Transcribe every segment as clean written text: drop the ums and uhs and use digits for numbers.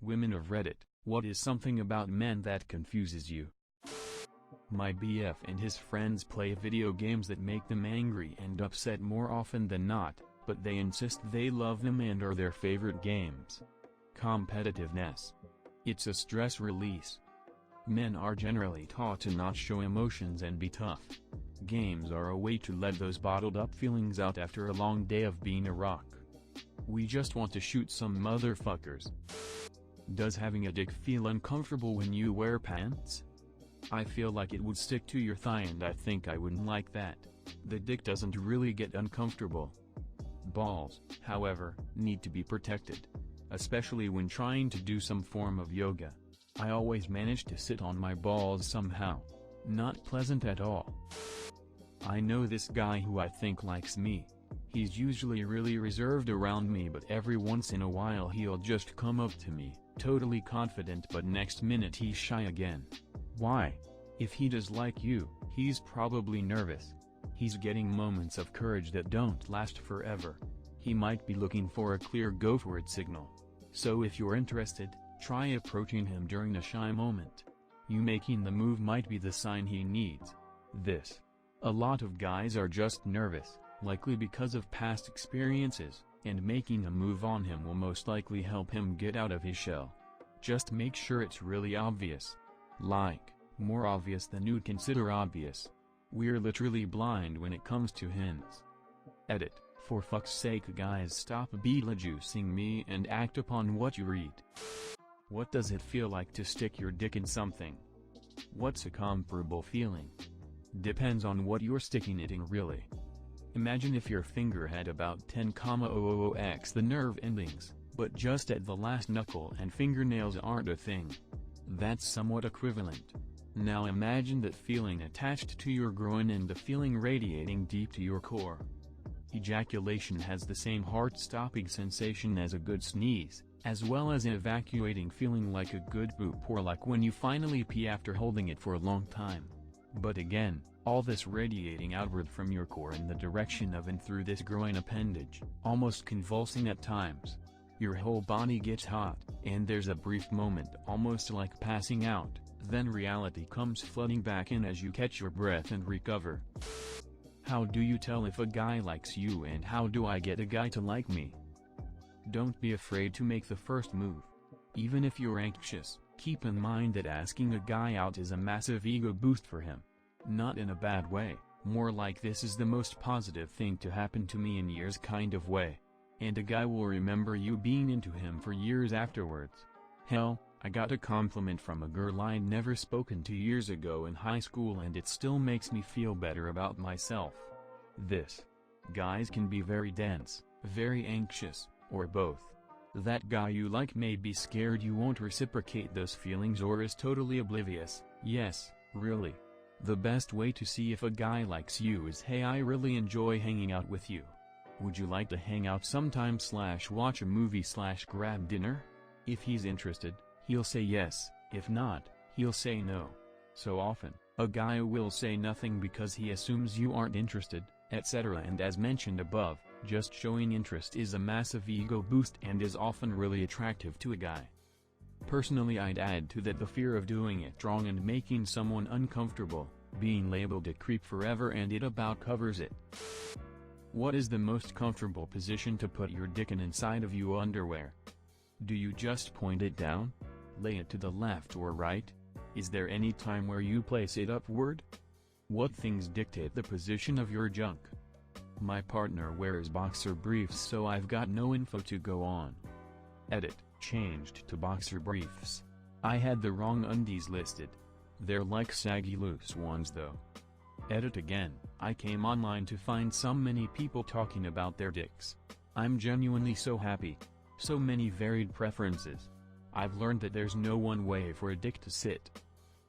Women of Reddit, what is something about men that confuses you? My BF and his friends play video games that make them angry and upset more often than not, but they insist they love them and are their favorite games. Competitiveness. It's a stress release. Men are generally taught to not show emotions and be tough. Games are a way to let those bottled up feelings out after a long day of being a rock. We just want to shoot some motherfuckers. Does having a dick feel uncomfortable when you wear pants? I feel like it would stick to your thigh and I think I wouldn't like that. The dick doesn't really get uncomfortable. Balls, however, need to be protected. Especially when trying to do some form of yoga. I always manage to sit on my balls somehow. Not pleasant at all. I know this guy who I think likes me. He's usually really reserved around me, but every once in a while he'll just come up to me, totally confident, but next minute he's shy again. Why? If he does like you, he's probably nervous. He's getting moments of courage that don't last forever. He might be looking for a clear go for it signal. So if you're interested, try approaching him during a shy moment. You making the move might be the sign he needs this. A lot of guys are just nervous, likely because of past experiences, and making a move on him will most likely help him get out of his shell. Just make sure it's really obvious. Like, more obvious than you'd consider obvious. We're literally blind when it comes to hints. Edit. For fuck's sake guys, stop beetlejuicing me and act upon what you read. What does it feel like to stick your dick in something? What's a comparable feeling? Depends on what you're sticking it in really. Imagine if your finger had about 10,000x the nerve endings, but just at the last knuckle and fingernails aren't a thing. That's somewhat equivalent. Now imagine that feeling attached to your groin and the feeling radiating deep to your core. Ejaculation has the same heart-stopping sensation as a good sneeze, as well as an evacuating feeling like a good poop or like when you finally pee after holding it for a long time. But again, all this radiating outward from your core in the direction of and through this groin appendage, almost convulsing at times. Your whole body gets hot, and there's a brief moment almost like passing out, then reality comes flooding back in as you catch your breath and recover. How do you tell if a guy likes you, and how do I get a guy to like me? Don't be afraid to make the first move. Even if you're anxious, keep in mind that asking a guy out is a massive ego boost for him. Not in a bad way, more like this is the most positive thing to happen to me in years kind of way. And a guy will remember you being into him for years afterwards. Hell, I got a compliment from a girl I'd never spoken to years ago in high school and it still makes me feel better about myself. Guys can be very dense, very anxious, or both. That guy you like may be scared you won't reciprocate those feelings or is totally oblivious. Yes, really. The best way to see if a guy likes you is, hey, I really enjoy hanging out with you. Would you like to hang out sometime / watch a movie / grab dinner? If he's interested, he'll say yes. If not, he'll say no. So often, a guy will say nothing because he assumes you aren't interested, etc. And as mentioned above, just showing interest is a massive ego boost and is often really attractive to a guy. Personally, I'd add to that the fear of doing it wrong and making someone uncomfortable, being labeled a creep forever, and it about covers it. What is the most comfortable position to put your dick in inside of your underwear? Do you just point it down? Lay it to the left or right? Is there any time where you place it upward? What things dictate the position of your junk? My partner wears boxer briefs, so I've got no info to go on. Edit. Changed to boxer briefs. I had the wrong undies listed. They're like saggy loose ones though. Edit again. I came online to find so many people talking about their dicks. I'm genuinely so happy. So many varied preferences. I've learned that there's no one way for a dick to sit.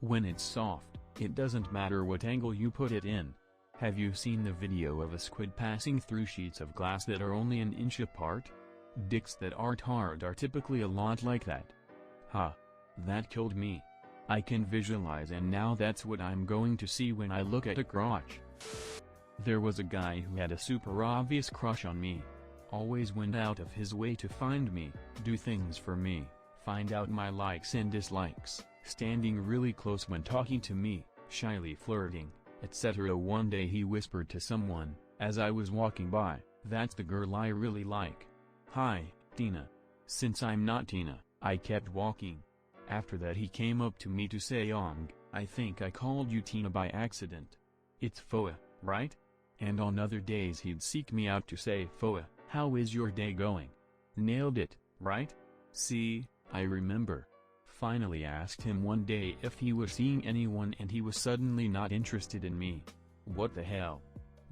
When it's soft, it doesn't matter what angle you put it in. Have you seen the video of a squid passing through sheets of glass that are only an inch apart? Dicks that aren't hard are typically a lot like that. That killed me. I can visualize, and now that's what I'm going to see when I look at a crotch. There was a guy who had a super obvious crush on me. Always went out of his way to find me, do things for me, find out my likes and dislikes, standing really close when talking to me, shyly flirting, etc. One day he whispered to someone, as I was walking by, "That's the girl I really like. Hi, Tina." Since I'm not Tina, I kept walking. After that he came up to me to say, I think I called you Tina by accident. It's Foa, right?" And on other days he'd seek me out to say, "Foa, how is your day going? Nailed it, right?" See, I remember. Finally asked him one day if he was seeing anyone and he was suddenly not interested in me. What the hell?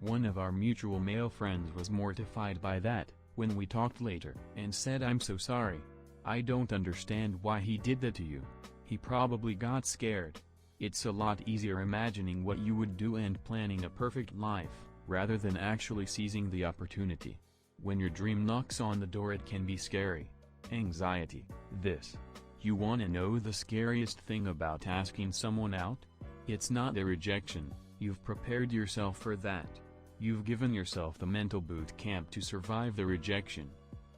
One of our mutual male friends was mortified by that, when we talked later, and said, "I'm so sorry. I don't understand why he did that to you. He probably got scared." It's a lot easier imagining what you would do and planning a perfect life, rather than actually seizing the opportunity. When your dream knocks on the door it can be scary. Anxiety, this. You wanna know the scariest thing about asking someone out? It's not the rejection, you've prepared yourself for that. You've given yourself the mental boot camp to survive the rejection.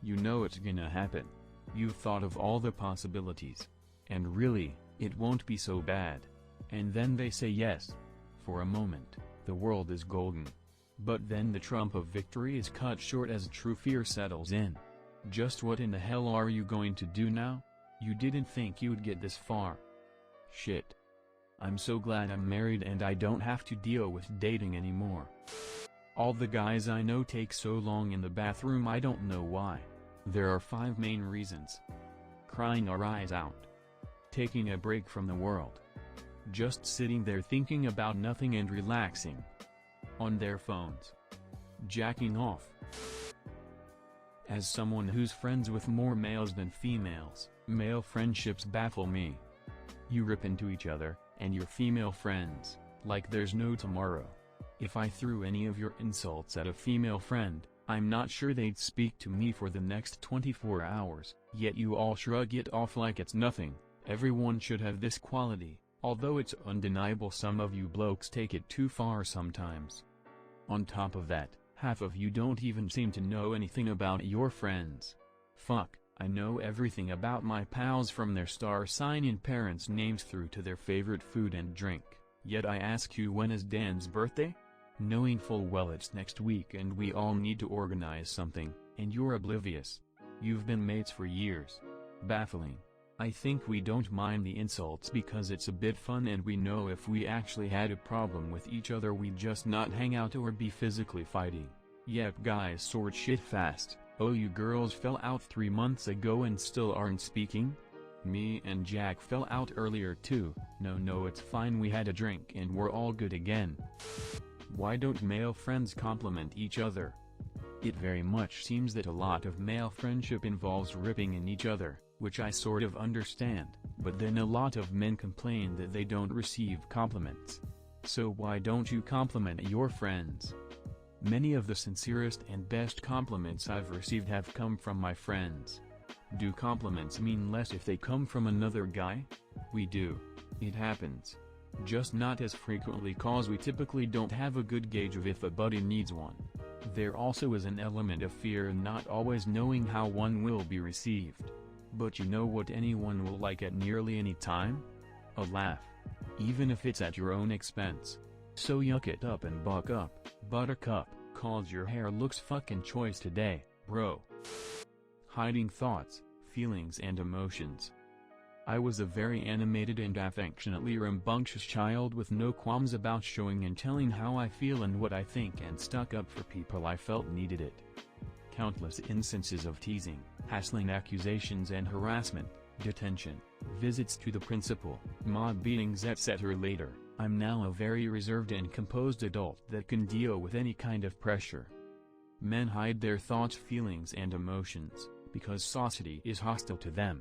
You know it's gonna happen. You've thought of all the possibilities. And really, it won't be so bad. And then they say yes. For a moment, the world is golden. But then the trump of victory is cut short as true fear settles in. Just what in the hell are you going to do now? You didn't think you'd get this far. Shit. I'm so glad I'm married and I don't have to deal with dating anymore. All the guys I know take so long in the bathroom, I don't know why. There are 5 main reasons. Crying our eyes out. Taking a break from the world. Just sitting there thinking about nothing and relaxing. On their phones. Jacking off. As someone who's friends with more males than females, male friendships baffle me. You rip into each other, and your female friends, like there's no tomorrow. If I threw any of your insults at a female friend, I'm not sure they'd speak to me for the next 24 hours, yet you all shrug it off like it's nothing. Everyone should have this quality, although it's undeniable some of you blokes take it too far sometimes. On top of that, half of you don't even seem to know anything about your friends. Fuck, I know everything about my pals from their star sign and parents' names through to their favorite food and drink, yet I ask you, when is Dan's birthday? Knowing full well it's next week and we all need to organize something, and you're oblivious. You've been mates for years. Baffling. I think we don't mind the insults because it's a bit fun and we know if we actually had a problem with each other we'd just not hang out or be physically fighting. Yep, guys sort shit fast. Oh, you girls fell out 3 months ago and still aren't speaking? Me and Jack fell out earlier too. No, it's fine, we had a drink and we're all good again. Why don't male friends compliment each other? It very much seems that a lot of male friendship involves ripping in each other, which I sort of understand, but then a lot of men complain that they don't receive compliments. So why don't you compliment your friends? Many of the sincerest and best compliments I've received have come from my friends. Do compliments mean less if they come from another guy? We do. It happens. Just not as frequently cause we typically don't have a good gauge of if a buddy needs one. There also is an element of fear in not always knowing how one will be received. But you know what anyone will like at nearly any time? A laugh. Even if it's at your own expense. So yuck it up and buck up, buttercup, cause your hair looks fucking choice today, bro. Hiding thoughts, feelings and emotions. I was a very animated and affectionately rambunctious child with no qualms about showing and telling how I feel and what I think, and stuck up for people I felt needed it. Countless instances of teasing, hassling, accusations and harassment, detention, visits to the principal, mob beatings etc. Later, I'm now a very reserved and composed adult that can deal with any kind of pressure. Men hide their thoughts, feelings and emotions, because society is hostile to them.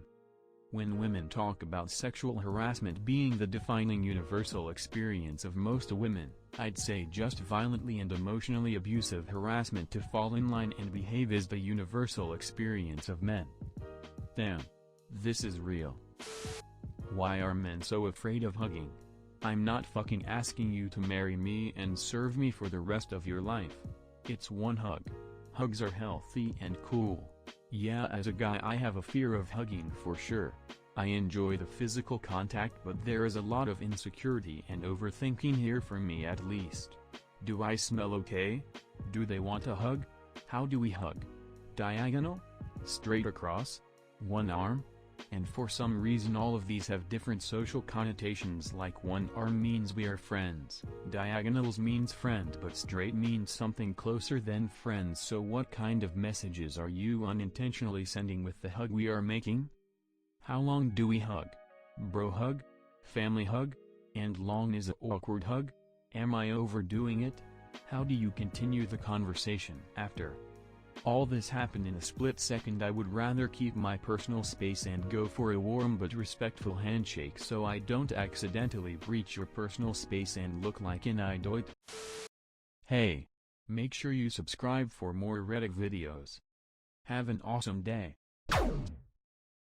When women talk about sexual harassment being the defining universal experience of most women, I'd say just violently and emotionally abusive harassment to fall in line and behave is the universal experience of men. Damn. This is real. Why are men so afraid of hugging? I'm not fucking asking you to marry me and serve me for the rest of your life. It's one hug. Hugs are healthy and cool. Yeah, as a guy I have a fear of hugging for sure. I enjoy the physical contact, but there is a lot of insecurity and overthinking here for me at least. Do I smell okay? Do they want a hug? How do we hug? Diagonal? Straight across? One arm? And for some reason all of these have different social connotations, like one arm means we are friends, diagonals means friend, but straight means something closer than friends. So what kind of messages are you unintentionally sending with the hug we are making? How long do we hug? Bro hug? Family hug? And long is an awkward hug? Am I overdoing it? How do you continue the conversation after all this happened in a split second? I would rather keep my personal space and go for a warm but respectful handshake so I don't accidentally breach your personal space and look like an idiot. Hey! Make sure you subscribe for more Reddit videos. Have an awesome day.